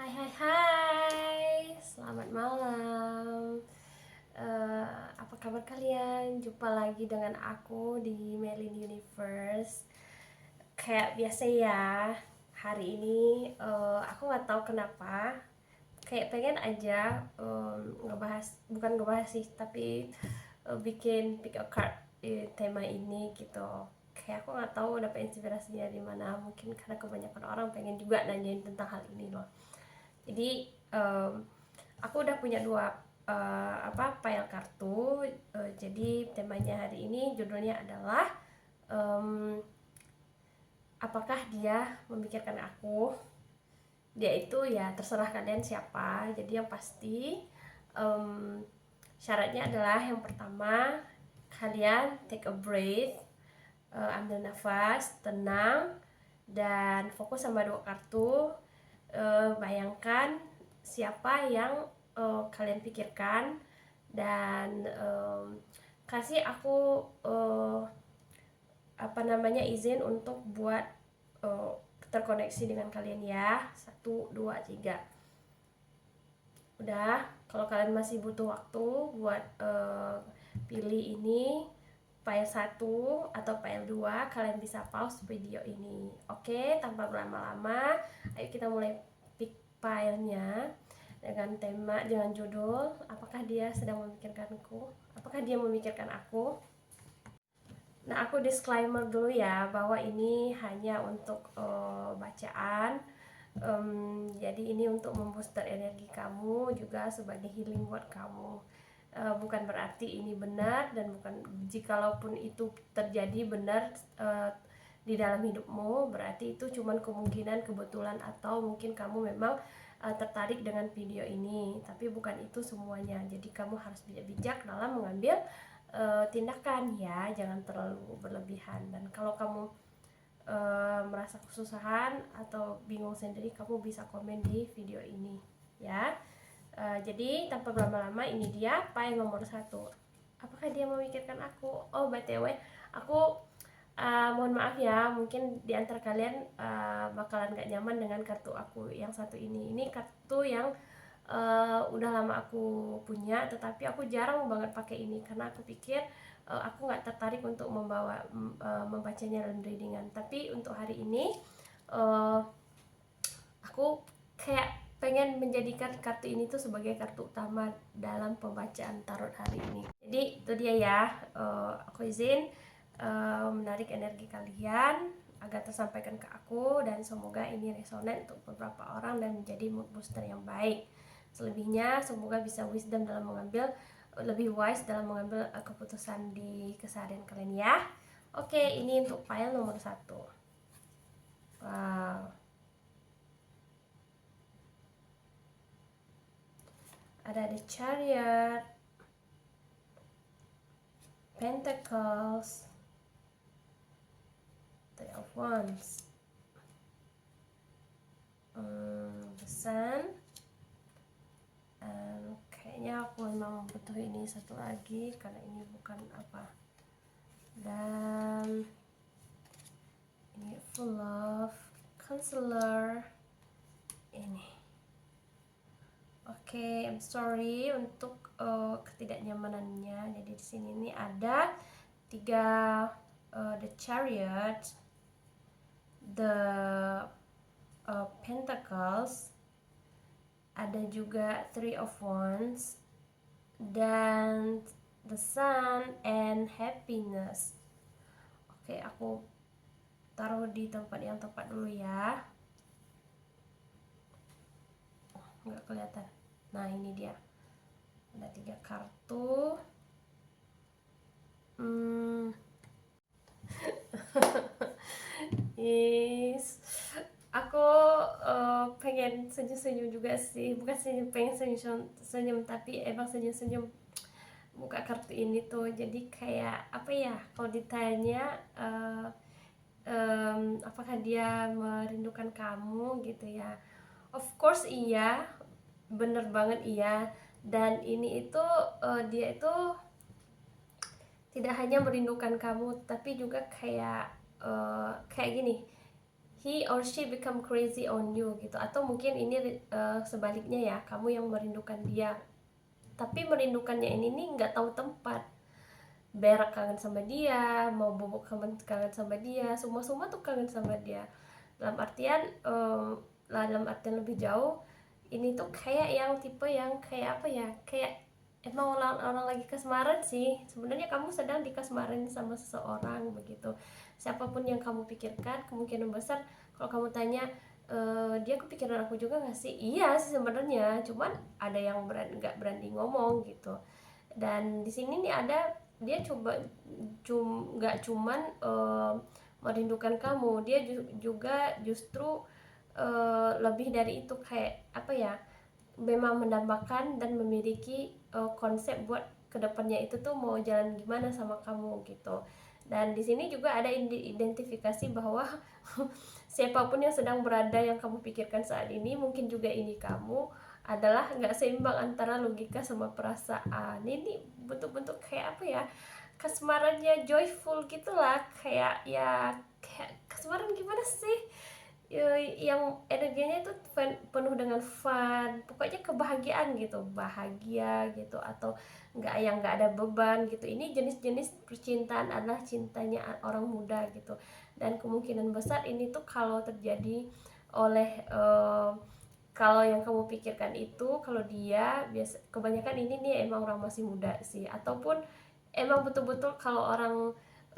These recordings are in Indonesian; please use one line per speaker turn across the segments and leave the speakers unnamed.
Hai hai hai, selamat malam. Apa kabar kalian? Jumpa lagi dengan aku di Melin Universe. Kayak biasa ya, hari ini aku nggak tahu kenapa, kayak pengen aja ngebahas, bukan ngebahas sih, tapi bikin pick a card di tema ini gitu. Kayak aku nggak tahu dapat inspirasinya di mana. Mungkin karena kebanyakan orang pengen juga nanyain tentang hal ini loh. Jadi aku udah punya dua file kartu. Jadi temanya hari ini judulnya adalah em, apakah dia memikirkan aku. Dia itu ya terserah kalian siapa. Jadi yang pasti em, syaratnya adalah yang pertama, kalian take a breath, ambil nafas tenang dan fokus sama dua kartu. Bayangkan siapa yang kalian pikirkan dan kasih aku izin untuk buat uh, terkoneksi dengan kalian ya. 1, 2, 3. Udah, kalau kalian masih butuh waktu buat pilih ini file 1 atau file 2, kalian bisa pause video ini. Oke, tanpa berlama-lama, ayo kita mulai pick filenya dengan tema, dengan judul apakah dia sedang memikirkanku, apakah dia memikirkan aku. Nah, aku disclaimer dulu ya bahwa ini hanya untuk bacaan. Jadi ini untuk membooster energi kamu, juga sebagai healing buat kamu. Bukan berarti ini benar, dan bukan, jikalaupun itu terjadi benar di dalam hidupmu, berarti itu cuman kemungkinan, kebetulan, atau mungkin kamu memang tertarik dengan video ini, tapi bukan itu semuanya. Jadi kamu harus bijak-bijak dalam mengambil tindakan ya, jangan terlalu berlebihan. Dan kalau kamu merasa kesusahan atau bingung sendiri, kamu bisa komen di video ini ya. Jadi tanpa berlama-lama, ini dia file nomor 1. Apakah dia memikirkan aku? Oh, btw, aku mohon maaf ya, mungkin di antara kalian bakalan gak nyaman dengan kartu aku yang satu ini. Ini kartu yang udah lama aku punya, tetapi aku jarang banget pakai ini karena aku pikir aku nggak tertarik untuk membacanya dalam readingan. Tapi untuk hari ini uh, aku kayak pengen menjadikan kartu ini tuh sebagai kartu utama dalam pembacaan tarot hari ini. Jadi itu dia ya, aku izin menarik energi kalian agar tersampaikan ke aku, dan semoga ini resonan untuk beberapa orang dan menjadi mood booster yang baik. Selebihnya semoga bisa wisdom dalam mengambil, lebih wise dalam mengambil keputusan di keseharian kalian ya. Oke, ini untuk file nomor 1. Wow, ada The Chariot, Pentacles, Three of Wands, the Sun. Kayaknya aku memang butuh ini satu lagi karena ini bukan apa. Dan ini Full Love, Counselor ini. Oke, I'm sorry untuk ketidaknyamanannya. Jadi di sini ini ada 3 The Chariot, the Pentacles, ada juga Three of Wands, dan the Sun and Happiness. Oke, aku taruh di tempat yang tepat dulu ya. Nggak kelihatan. Nah, ini dia. Ada 3 kartu. Yes. Aku pengen senyum-senyum juga sih. Bukan senyum, pengen senyum, tapi emang senyum-senyum buka kartu ini tuh. Jadi kayak apa ya, kalau ditanya apakah dia merindukan kamu gitu ya, of course iya, bener banget iya. Dan ini itu dia itu tidak hanya merindukan kamu, tapi juga kayak kayak gini, he or she become crazy on you gitu. Atau mungkin ini sebaliknya ya, kamu yang merindukan dia, tapi merindukannya ini nih nggak tahu tempat. Berak kangen sama dia, mau bobok kangen sama dia, semua tuh kangen sama dia. Dalam artian dalam artian lebih jauh, ini tuh kayak yang tipe yang kayak apa ya, kayak emang orang lagi kasmaran sih. Sebenarnya kamu sedang dikasmarin sama seseorang begitu. Siapapun yang kamu pikirkan, kemungkinan besar kalau kamu tanya dia kepikiran aku juga nggak sih, iya sih sebenarnya, cuman ada yang nggak berani ngomong gitu. Dan di sini nih ada, dia coba nggak cuman merindukan kamu, dia juga justru lebih dari itu, kayak apa ya, memang mendambakan dan memiliki konsep buat kedepannya itu tuh mau jalan gimana sama kamu gitu. Dan di sini juga ada identifikasi bahwa siapapun yang sedang berada yang kamu pikirkan saat ini, mungkin juga ini kamu, adalah nggak seimbang antara logika sama perasaan. Ini bentuk-bentuk kayak apa ya, kasmarannya joyful gitulah, kayak ya kayak kasmaran gimana sih, yang energinya itu penuh dengan fun, pokoknya kebahagiaan gitu, bahagia gitu, atau nggak ada beban gitu. Ini jenis-jenis percintaan adalah cintanya orang muda gitu. Dan kemungkinan besar ini tuh kalau terjadi oleh kalau yang kamu pikirkan itu, kalau dia biasa, kebanyakan ini nih emang orang masih muda sih, ataupun emang betul-betul kalau orang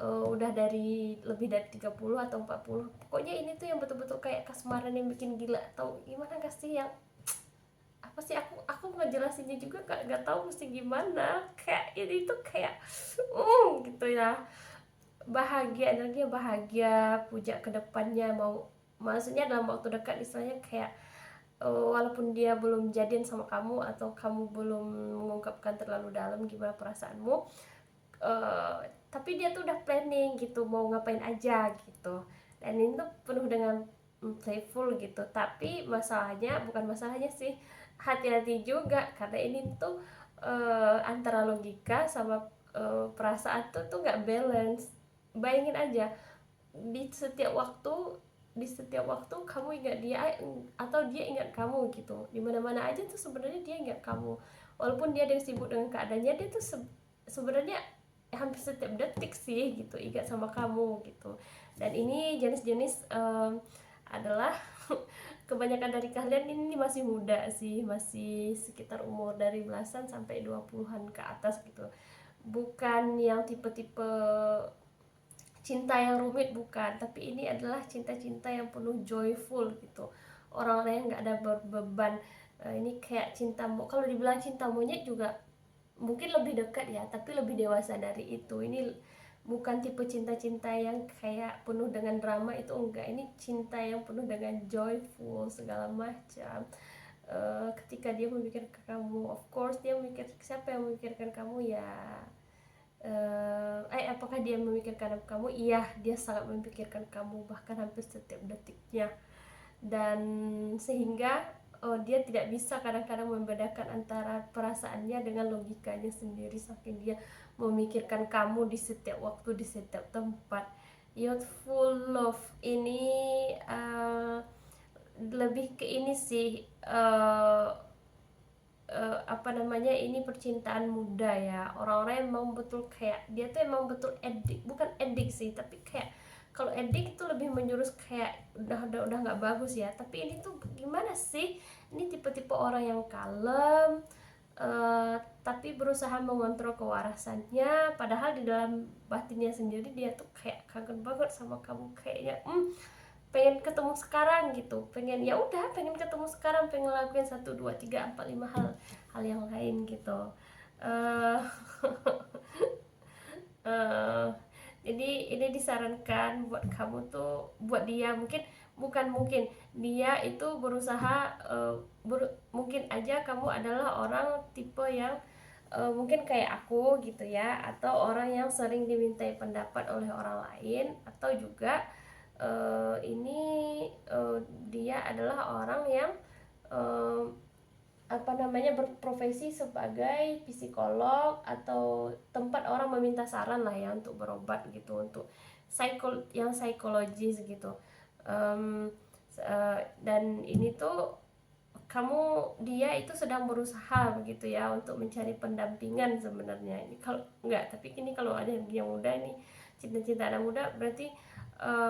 udah dari lebih dari 30 atau 40, pokoknya ini tuh yang betul-betul kayak kasmaran yang bikin gila, atau gimana gak sih, yang apa sih, aku ngejelasinnya juga gak tahu mesti gimana, kayak ini tuh kayak gitu ya, bahagia, energinya bahagia, puja ke depannya, mau maksudnya dalam waktu dekat, istilahnya kayak walaupun dia belum jadian sama kamu atau kamu belum mengungkapkan terlalu dalam gimana perasaanmu, uh, tapi dia tuh udah planning gitu mau ngapain aja gitu. Dan ini tuh penuh dengan playful gitu, tapi masalahnya, bukan masalahnya sih, hati-hati juga, karena ini tuh antara logika sama perasaan tuh nggak balance. Bayangin aja, di setiap waktu di setiap waktu kamu ingat dia, atau dia ingat kamu gitu, di mana mana aja tuh sebenarnya dia ingat kamu, walaupun dia yang sibuk dengan keadaannya, dia tuh sebenarnya hampir setiap detik sih gitu ingat sama kamu gitu. Dan ini jenis-jenis adalah kebanyakan dari kalian ini masih muda sih, masih sekitar umur dari belasan sampai 20-an ke atas gitu, bukan yang tipe-tipe cinta yang rumit, bukan, tapi ini adalah cinta-cinta yang penuh joyful gitu, orang-orang yang nggak ada beban. Ini kayak cinta, kalau dibilang cinta monyet juga mungkin lebih dekat ya, tapi lebih dewasa dari itu. Ini bukan tipe cinta-cinta yang kayak penuh dengan drama, itu enggak. Ini cinta yang penuh dengan joyful segala macam. Ketika dia memikirkan kamu, of course dia memikir, siapa yang memikirkan kamu ya, apakah dia memikirkan kamu? Iya, dia sangat memikirkan kamu, bahkan hampir setiap detiknya. Dan sehingga dia tidak bisa kadang-kadang membedakan antara perasaannya dengan logikanya sendiri, saking dia memikirkan kamu di setiap waktu, di setiap tempat. Youthful love ini lebih ke ini sih, apa namanya, ini percintaan muda ya, orang-orang emang betul kayak dia tuh emang betul edik, bukan edik sih, tapi kayak kalau edik itu lebih menjurus kayak udah nggak bagus ya, tapi ini tuh gimana sih, ini tipe-tipe orang yang kalem, tapi berusaha mengontrol kewarasannya, padahal di dalam batinnya sendiri dia tuh kayak kangen banget sama kamu, kayaknya pengen ketemu sekarang gitu, pengen ya udah pengen ketemu sekarang, pengen ngelakuin 1 2 3 4 5 hal yang lain gitu. uh, uh, jadi ini disarankan buat kamu tuh, buat dia, mungkin dia itu berusaha, mungkin aja kamu adalah orang tipe yang mungkin kayak aku gitu ya, atau orang yang sering dimintai pendapat oleh orang lain, atau juga ini dia adalah orang yang uh, apa namanya, berprofesi sebagai psikolog atau tempat orang meminta saran lah ya untuk berobat gitu, untuk yang psikologis gitu. Dan ini tuh dia itu sedang berusaha begitu ya untuk mencari pendampingan sebenarnya. Ini kalau enggak, tapi ini kalau ada yang muda nih, cinta-cinta anak muda, berarti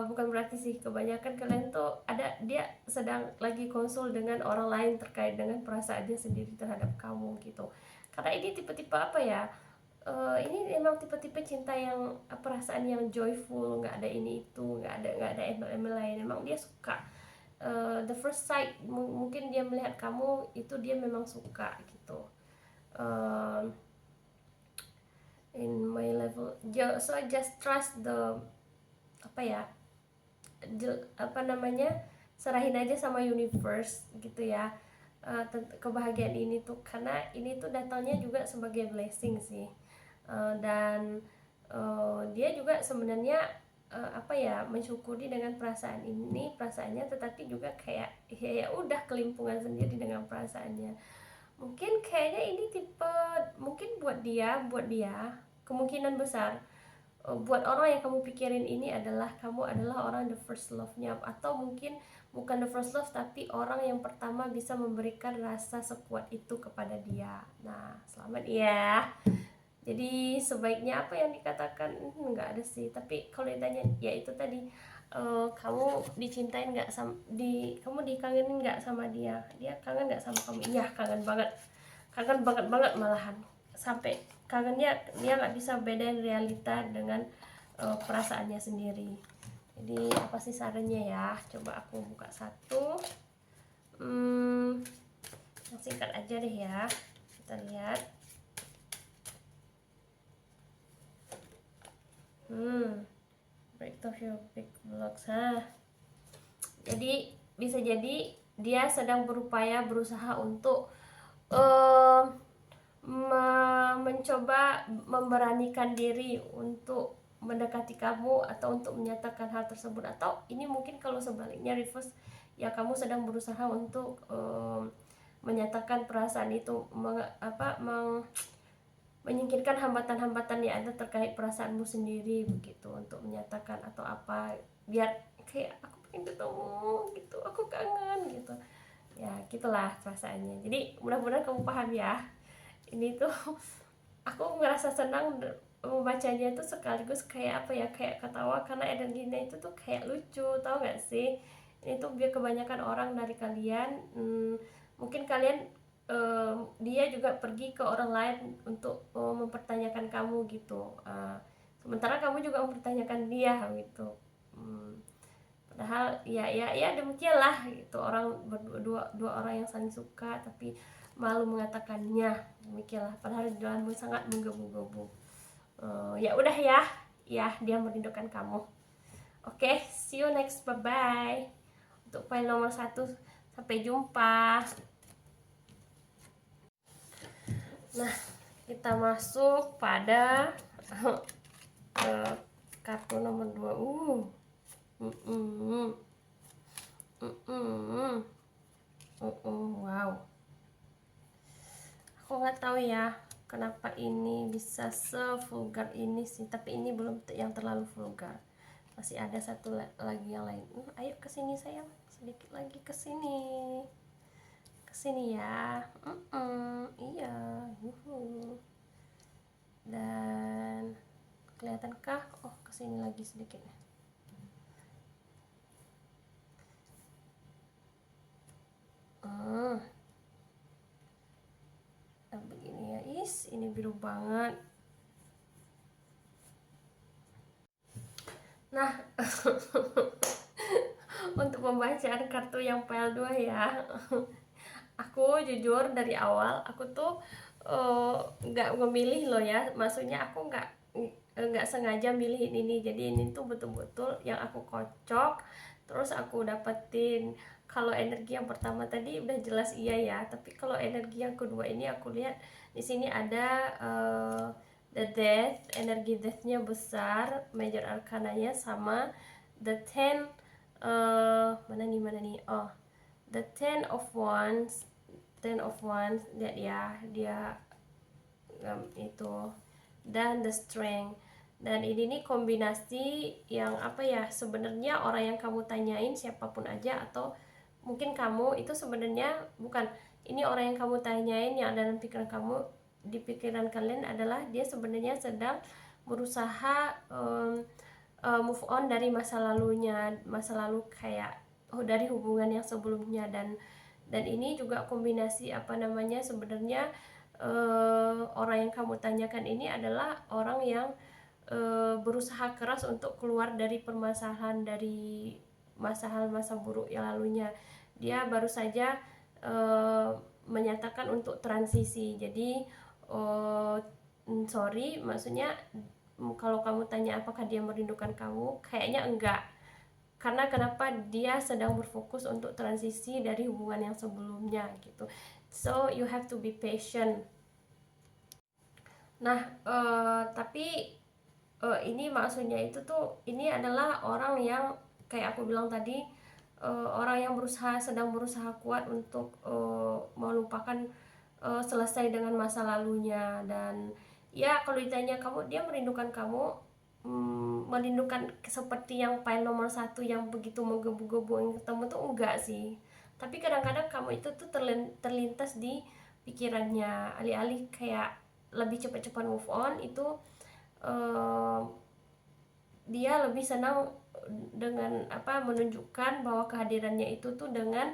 bukan berarti sih, kebanyakan kalian tuh dia sedang lagi konsul dengan orang lain terkait dengan perasaan dia sendiri terhadap kamu gitu. Karena ini tipe-tipe apa ya, ini memang tipe-tipe cinta yang perasaan yang joyful, nggak ada ini itu, nggak ada embel-embel lain. Memang dia suka, the first sight, mungkin dia melihat kamu itu dia memang suka gitu. In my level, so just trust the serahin aja sama universe gitu ya. Kebahagiaan ini tuh, karena ini tuh datangnya juga sebagai blessing sih. Dan dia juga sebenarnya mensyukuri dengan perasaannya, tetapi juga kayak ya udah kelimpungan sendiri dengan perasaannya. Mungkin kayaknya ini tipe, mungkin buat dia kemungkinan besar, buat orang yang kamu pikirin ini kamu adalah orang the first love-nya, atau mungkin bukan the first love tapi orang yang pertama bisa memberikan rasa sekuat itu kepada dia. Nah, selamat ya. Jadi sebaiknya apa yang dikatakan, nggak ada sih, tapi kalau ditanya ya itu tadi, kamu dicintain nggak kamu dikangenin nggak sama dia kangen nggak sama kamu? Iya, kangen banget banget malahan, sampai kangennya dia nggak bisa bedain realita dengan perasaannya sendiri. Jadi apa sih sarannya ya, coba aku buka satu, yang singkat aja deh ya, kita lihat. Break off your big blocks. Jadi bisa jadi dia sedang berusaha untuk mencoba memberanikan diri untuk mendekati kamu atau untuk menyatakan hal tersebut. Atau ini mungkin kalau sebaliknya reverse, ya kamu sedang berusaha untuk menyatakan perasaan itu, menyingkirkan hambatan-hambatan yang ada terkait perasaanmu sendiri begitu, untuk menyatakan atau apa, biar kayak aku pengen ketemu gitu, aku kangen gitu ya, gitulah perasaannya. Jadi mudah-mudahan kamu paham ya. Ini tuh aku ngerasa senang membacanya itu, sekaligus kayak apa ya, kayak ketawa, karena energinya itu tuh kayak lucu, tau gak sih? Ini tuh biar kebanyakan orang dari kalian, mungkin kalian, dia juga pergi ke orang lain untuk mempertanyakan kamu gitu, sementara kamu juga mempertanyakan dia gitu. Padahal ya demikianlah gitu, dua orang yang saling suka tapi malu mengatakannya, demikianlah, padahal di dalammu sangat menggebu-gebu. Ya udah ya, dia merindukan kamu. Oke, see you next, bye bye. Untuk file nomor 1, sampai jumpa. Nah, kita masuk pada kartu nomor 2. Wow, aku nggak tahu ya kenapa ini bisa sevulgar ini sih, tapi ini belum yang terlalu vulgar, masih ada satu lagi yang lain. Ayo kesini sayang, sedikit lagi kesini ya. Iya, dan kelihatankah? Oh, kesini lagi sedikit. Begini ya, ini biru banget. Nah, untuk pembacaan kartu yang pile 2 ya, aku jujur dari awal aku tuh nggak memilih loh ya, maksudnya aku nggak sengaja milihin ini. Jadi ini tuh betul-betul yang aku kocok, terus aku dapetin. Kalau energi yang pertama tadi udah jelas iya ya, tapi kalau energi yang kedua ini aku lihat di sini ada the death, energi deathnya besar, major arcananya sama the 10, mana nih, oh, the 10 of wands, lihat ya, dia itu, dan the strength. Dan ini nih kombinasi yang apa ya, sebenarnya orang yang kamu tanyain siapapun aja, atau mungkin kamu itu sebenarnya bukan, ini orang yang kamu tanyain yang ada dalam pikiran kamu, di pikiran kalian adalah dia sebenarnya sedang berusaha move on dari masa lalunya, masa lalu kayak dari hubungan yang sebelumnya. Dan ini juga kombinasi apa namanya, sebenarnya orang yang kamu tanyakan ini adalah orang yang berusaha keras untuk keluar dari permasalahan, dari masa buruk yang lalunya. Dia baru saja menyatakan untuk transisi. Jadi sorry, maksudnya kalau kamu tanya apakah dia merindukan kamu, kayaknya enggak. Karena kenapa, dia sedang berfokus untuk transisi dari hubungan yang sebelumnya gitu. So you have to be patient. Nah tapi ini maksudnya itu tuh, ini adalah orang yang kayak aku bilang tadi, orang yang sedang berusaha kuat untuk melupakan, selesai dengan masa lalunya. Dan ya kalau ditanya kamu dia merindukan kamu, merindukan seperti yang file nomor 1 yang begitu menggebu-gebu yang ketemu tuh enggak sih. Tapi kadang-kadang kamu itu tuh terlintas di pikirannya, alih-alih kayak lebih cepat-cepat move on, itu dia lebih senang dengan apa, menunjukkan bahwa kehadirannya itu tuh dengan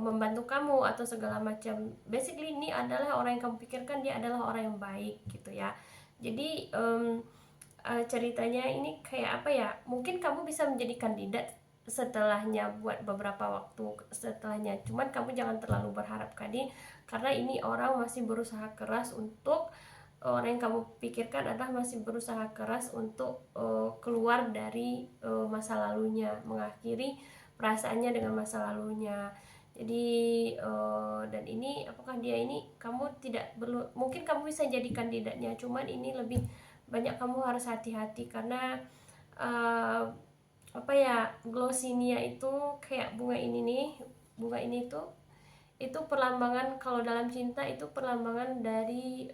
membantu kamu atau segala macam. Basically ini adalah orang yang kamu pikirkan dia adalah orang yang baik gitu ya. Jadi ceritanya ini kayak apa ya, mungkin kamu bisa menjadi kandidat setelahnya, buat beberapa waktu setelahnya. Cuman kamu jangan terlalu berharap kali, karena ini orang masih berusaha keras untuk, orang yang kamu pikirkan adalah masih berusaha keras untuk keluar dari masa lalunya, mengakhiri perasaannya dengan masa lalunya. Jadi dan ini apakah dia ini, kamu tidak perlu, mungkin kamu bisa jadi kandidatnya, cuman ini lebih banyak kamu harus hati-hati. Karena apa ya, glossinia itu kayak bunga ini nih, bunga ini tuh itu perlambangan, kalau dalam cinta itu perlambangan dari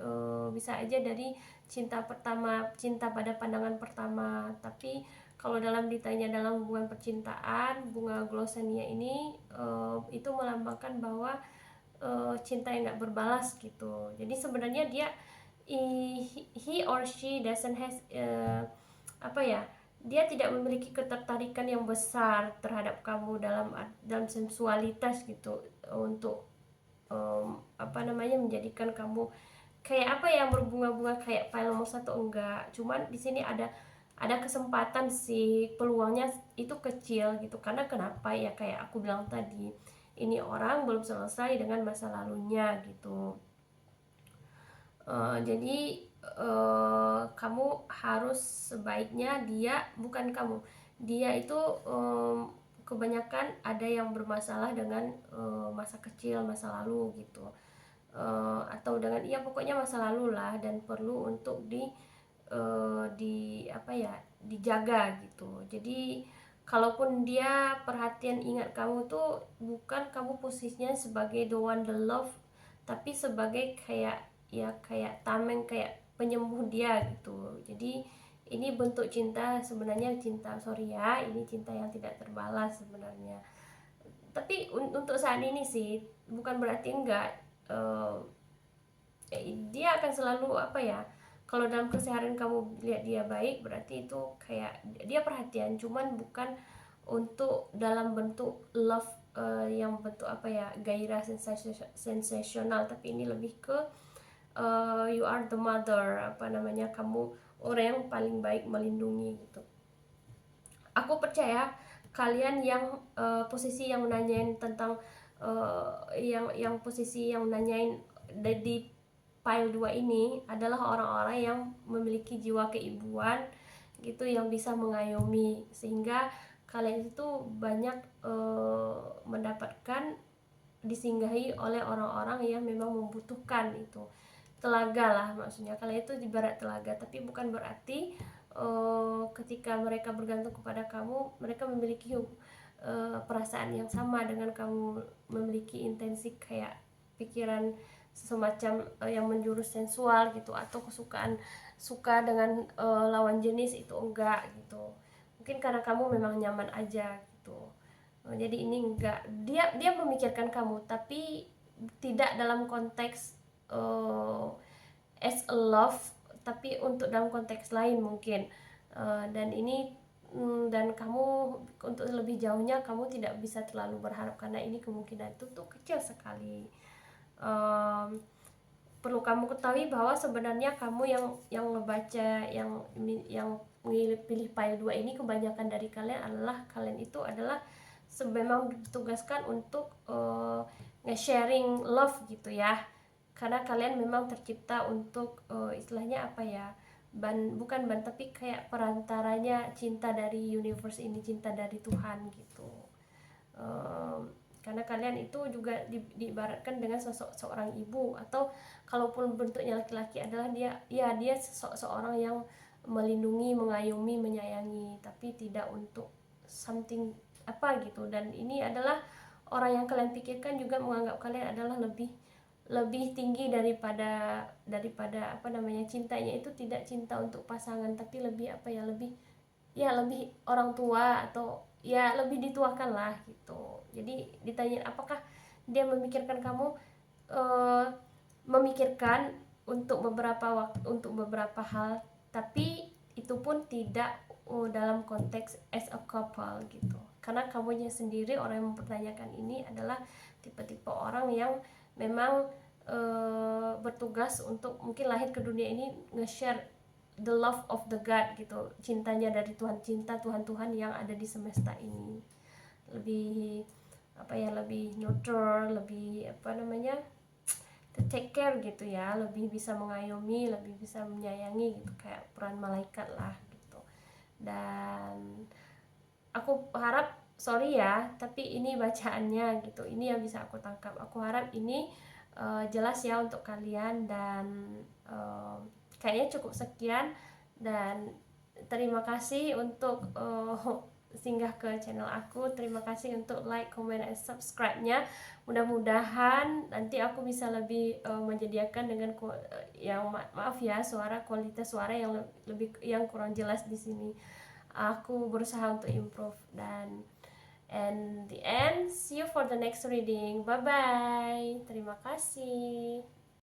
bisa aja dari cinta pertama, cinta pada pandangan pertama. Tapi kalau dalam ditanya dalam hubungan percintaan, bunga glossania ini itu melambangkan bahwa cinta yang gak berbalas gitu. Jadi sebenarnya dia, he or she doesn't has apa ya, dia tidak memiliki ketertarikan yang besar terhadap kamu dalam sensualitas gitu, untuk apa namanya, menjadikan kamu kayak apa yang berbunga-bunga kayak file nomor 1, enggak. Cuman di sini ada kesempatan sih, peluangnya itu kecil gitu. Karena kenapa ya, kayak aku bilang tadi, ini orang belum selesai dengan masa lalunya gitu. Jadi kamu harus, sebaiknya bukan kamu, dia itu kebanyakan ada yang bermasalah dengan masa kecil, masa lalu gitu, atau dengan ya pokoknya masa lalu lah, dan perlu untuk di apa ya, dijaga gitu. Jadi kalaupun dia perhatian ingat kamu tuh, bukan kamu posisinya sebagai the one, the love, tapi sebagai kayak ya, kayak tameng, kayak penyembuh dia gitu. Jadi ini bentuk cinta sebenarnya, cinta, sorry ya, ini cinta yang tidak terbalas sebenarnya. Tapi untuk saat ini sih bukan berarti enggak, dia akan selalu apa ya, kalau dalam keseharian kamu lihat dia baik, berarti itu kayak dia perhatian, cuman bukan untuk dalam bentuk love, yang bentuk apa ya, gairah sensasional. Tapi ini lebih ke you are the mother, apa namanya, kamu orang yang paling baik melindungi gitu. Aku percaya kalian yang posisi yang nanyain tentang yang posisi yang nanyain di file 2 ini adalah orang-orang yang memiliki jiwa keibuan gitu, yang bisa mengayomi, sehingga kalian itu banyak mendapatkan disinggahi oleh orang-orang yang memang membutuhkan itu telaga lah. Maksudnya kalian itu ibarat telaga, tapi bukan berarti ketika mereka bergantung kepada kamu, mereka memiliki perasaan yang sama dengan kamu, memiliki intensi kayak pikiran semacam yang menjurus sensual gitu, atau kesukaan suka dengan lawan jenis itu, enggak gitu. Mungkin karena kamu memang nyaman aja gitu. Jadi ini enggak, dia memikirkan kamu tapi tidak dalam konteks as a love, tapi untuk dalam konteks lain mungkin. Dan ini dan kamu untuk lebih jauhnya kamu tidak bisa terlalu berharap karena ini kemungkinan itu tuh kecil sekali. um, Perlu kamu ketahui bahwa sebenarnya kamu yang ngebaca yang pilih file 2 ini, kebanyakan dari kalian adalah kalian itu adalah memang ditugaskan untuk nge-sharing love gitu ya, karena kalian memang tercipta untuk istilahnya apa ya, bukan ban tapi kayak perantaranya cinta dari universe ini, cinta dari Tuhan gitu. um, karena kalian itu juga diibaratkan dengan sosok seorang ibu, atau kalaupun bentuknya laki-laki adalah dia seorang yang melindungi, mengayomi, menyayangi, tapi tidak untuk something apa gitu. Dan ini adalah orang yang kalian pikirkan juga menganggap kalian adalah lebih lebih tinggi daripada apa namanya, cintanya itu tidak cinta untuk pasangan tapi lebih apa ya, lebih ya lebih orang tua, atau ya lebih dituakan lah gitu. Jadi ditanya apakah dia memikirkan kamu, eh, memikirkan untuk beberapa waktu, untuk beberapa hal, tapi itu pun tidak dalam konteks as a couple gitu. Karena kamunya sendiri, orang yang mempertanyakan ini adalah tipe-tipe orang yang memang bertugas untuk mungkin lahir ke dunia ini nge-share the love of the God gitu, cintanya dari Tuhan, cinta Tuhan yang ada di semesta ini. Lebih apa ya, lebih neutral, lebih apa namanya, to take care gitu ya, lebih bisa mengayomi, lebih bisa menyayangi gitu, kayak peran malaikat lah gitu. Dan aku harap, sorry ya, tapi ini bacaannya gitu, ini yang bisa aku tangkap. Aku harap ini jelas ya untuk kalian, dan kayaknya cukup sekian. Dan terima kasih untuk singgah ke channel aku. Terima kasih untuk like, comment, dan subscribe-nya. Mudah-mudahan nanti aku bisa lebih menyediakan dengan yang maaf ya, kualitas suara yang lebih yang kurang jelas di sini. Aku berusaha untuk improve. Dan and the end, see you for the next reading. Bye bye, terima kasih.